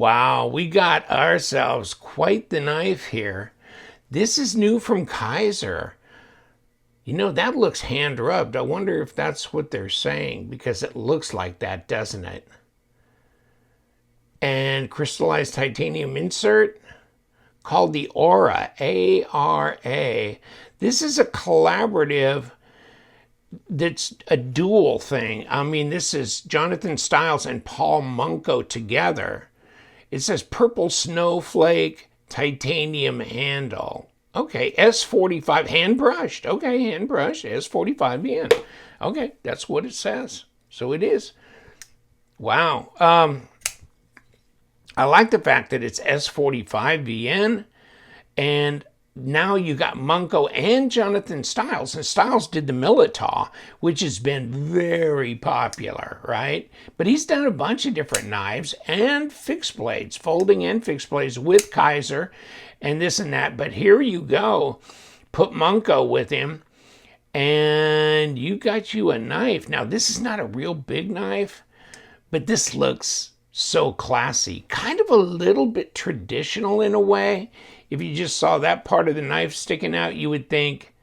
Wow, we got ourselves quite the knife here. This is new from Kaiser. You know, that looks hand rubbed. I wonder if that's what they're saying, because it looks like that, doesn't it? And crystallized titanium insert called the ARA, A-R-A. This is a collaborative that's a dual thing. I mean, this is Jonathan Stiles and Paul Munko together. It says purple snowflake titanium handle. Okay, S45, hand brushed. Okay, hand brushed, S45 VN. Okay, that's what it says. So it is. Wow. I like the fact that it's S45 VN, and now you got Munko and Jonathan Stiles, and Stiles did the Militaw, which has been very popular, right? But he's done a bunch of different knives and fixed blades, folding and fixed blades with Kaiser and this and that. But here you go, put Munko with him, and you got you a knife. Now, this is not a real big knife, but this looks so classy, kind of a little bit traditional in a way. If you just saw that part of the knife sticking out, you would think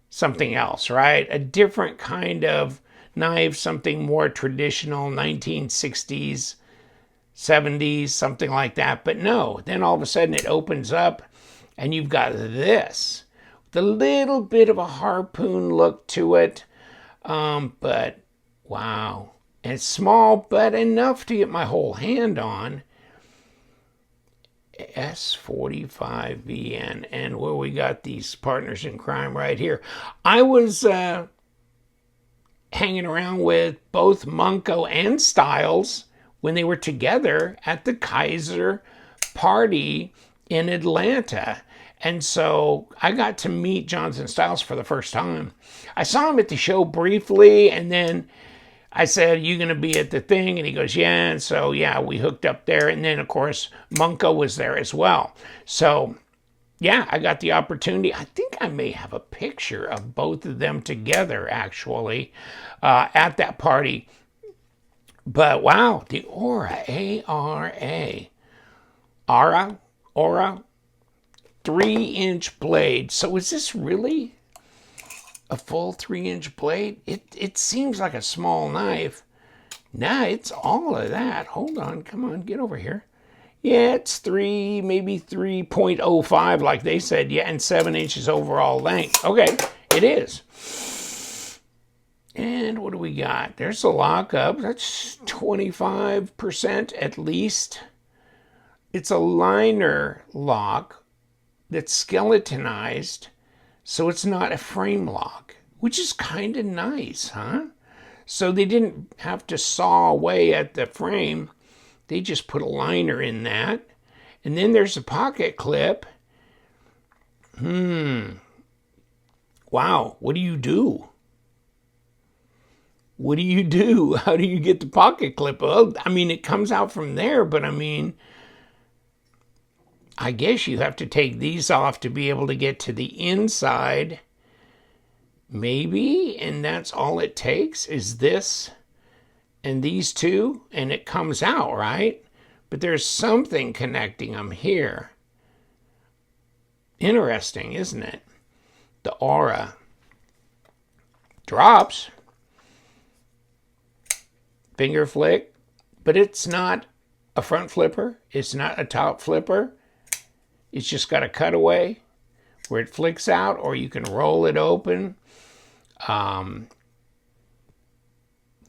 something else, right? A different kind of knife, something more traditional, 1960s, 70s, something like that. But no, then all of a sudden it opens up and you've got this, the little bit of a harpoon look to it. But wow. And it's small, but enough to get my whole hand on. S45 VN, and where we got these partners in crime right here. I was hanging around with both Munko and Stiles when they were together at the Kaiser party in Atlanta. And so I got to meet Jonathan Stiles for the first time. I saw him at the show briefly, and then I said, "You going to be at the thing?" And he goes, "Yeah." And so, yeah, we hooked up there. And then, of course, Munko was there as well. So, yeah, I got the opportunity. I think I may have a picture of both of them together, actually, at that party. But, wow, the ARA, A-R-A. ARA, 3-inch blade. So is this really a full 3-inch blade? It seems like a small knife. Nah, it's all of that. Hold on, come on, get over here. Yeah, it's maybe 3.05 like they said. Yeah, and 7 inches overall length. Okay, it is. And what do we got? There's a lockup. That's 25% at least. It's a liner lock that's skeletonized, so it's not a frame lock, which is kind of nice, huh? So they didn't have to saw away at the frame. They just put a liner in that. And then there's a pocket clip. Wow, what do you do? What do you do? How do you get the pocket clip? Well, I mean, it comes out from there, but I mean, I guess you have to take these off to be able to get to the inside. Maybe, and that's all it takes is this and these two, and it comes out, right? But there's something connecting them here. Interesting, isn't it? The ARA drops, finger flick, but it's not a front flipper. It's not a top flipper. It's just got a cutaway where it flicks out, or you can roll it open.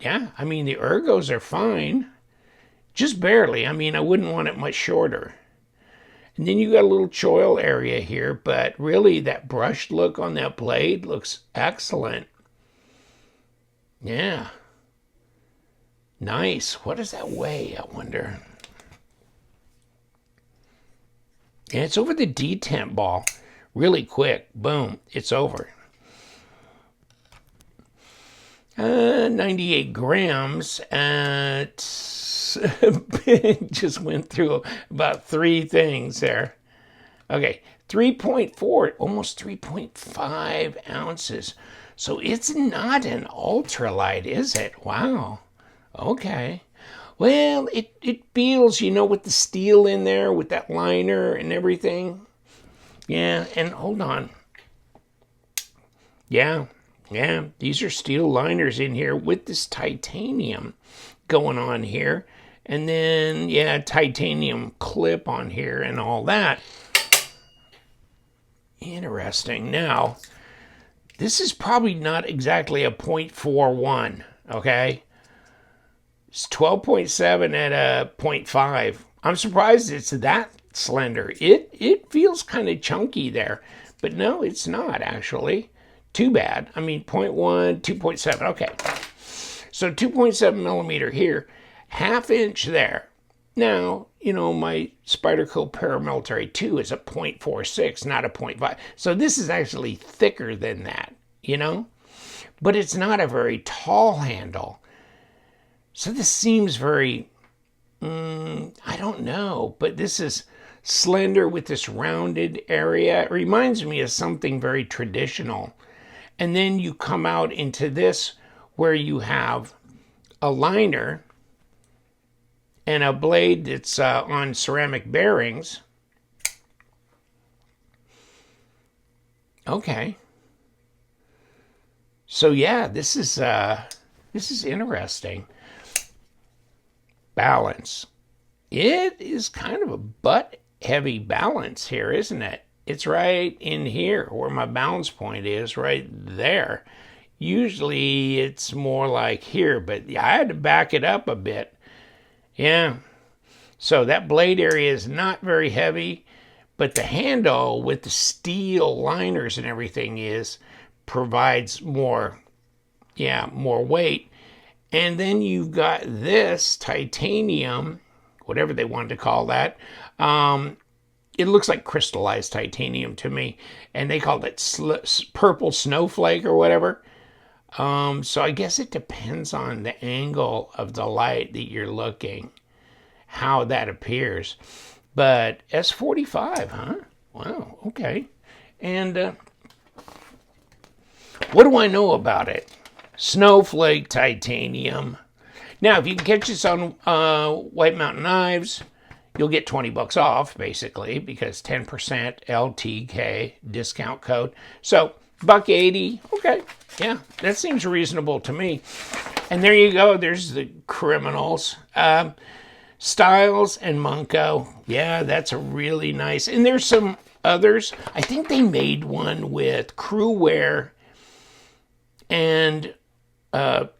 Yeah, I mean, the ergos are fine. Just barely. I mean, I wouldn't want it much shorter. And then you got a little choil area here, but really that brushed look on that blade looks excellent. Yeah. Nice. What does that weigh, I wonder? And it's over the detent ball. Really quick. Boom. It's over. 98 grams. Just went through about 3 things there. Okay. 3.4, almost 3.5 ounces. So it's not an ultralight, is it? Wow. Okay. Well, it feels, you know, with the steel in there, with that liner and everything. Yeah, and hold on. Yeah, these are steel liners in here with this titanium going on here. And then, yeah, titanium clip on here and all that. Interesting. Now, this is probably not exactly a 0.41, okay? It's 12.7 at a 0.5. I'm surprised it's that slender. It feels kind of chunky there, but no, it's not actually. Too bad. I mean, 0.1, 2.7. Okay. So 2.7 millimeter here, ½ inch there. Now, you know, my Spyderco Paramilitary 2 is a 0.46, not a 0.5. So this is actually thicker than that, you know? But it's not a very tall handle. So this seems very, I don't know, but this is slender with this rounded area. It reminds me of something very traditional. And then you come out into this where you have a liner and a blade that's on ceramic bearings. Okay. So yeah, this is interesting. Balance. It is kind of a butt-heavy balance here, isn't it? It's right in here where my balance point is, right there. Usually it's more like here, but I had to back it up a bit. Yeah. So that blade area is not very heavy, but the handle with the steel liners and everything provides more, more weight. And then you've got this titanium, whatever they wanted to call that. It looks like crystallized titanium to me, and they called it purple snowflake or whatever. So I guess it depends on the angle of the light that you're looking, how that appears. But S45, huh? Wow, okay. And what do I know about it? Snowflake titanium. Now, if you can catch this on White Mountain Knives, you'll get $20 off, basically, because 10% LTK discount code. So, $1.80. Okay, yeah, that seems reasonable to me. And there you go. There's the criminals. Styles and Munko. Yeah, that's a really nice. And there's some others. I think they made one with crew wear and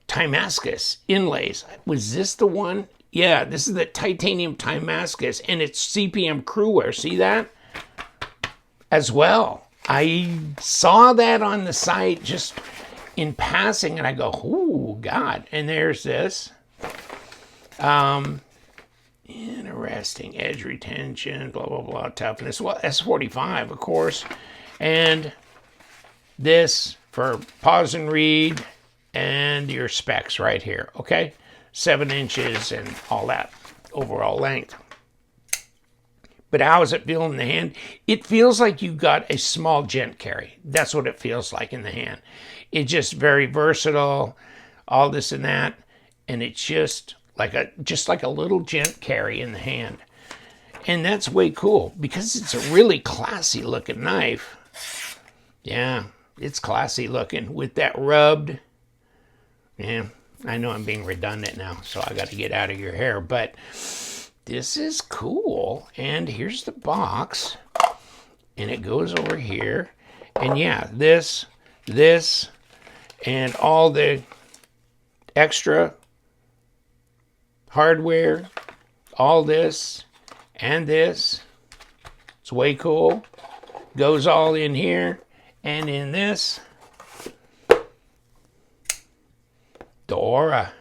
Timascus inlays. Was this the one? Yeah, this is the titanium Timascus, and it's CPM crew wear. See that? As well. I saw that on the site just in passing, and I go, oh, God. And there's this. Interesting. Edge retention, blah, blah, blah, toughness. Well, S45, of course. And this for pause and read, and your specs right here, okay? 7 inches and all that overall length. But how does it feel in the hand? It feels like you got a small gent carry. That's what it feels like in the hand. It's just very versatile, all this and that, and it's just like a little gent carry in the hand. And that's way cool because it's a really classy looking knife. Yeah, it's classy looking with that rubbed. Yeah, I know I'm being redundant now, so I got to get out of your hair, but this is cool. And here's the box, and it goes over here. And yeah, this, and all the extra hardware, all this, and this. It's way cool. Goes all in here, and in this. The Aura.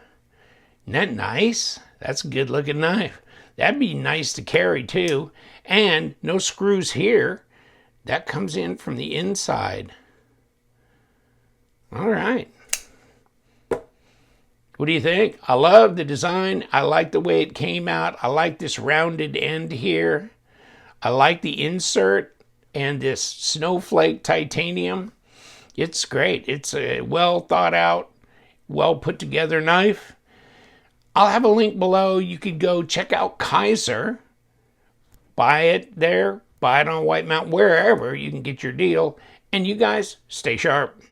Isn't that nice? That's a good looking knife. That'd be nice to carry too. And no screws here. That comes in from the inside. All right. What do you think? I love the design. I like the way it came out. I like this rounded end here. I like the insert and this snowflake titanium. It's great. It's a well thought out, well put together knife. I'll have a link below. You could go check out Kaiser. Buy it there, buy it on White Mountain, wherever you can get your deal. And you guys, stay sharp.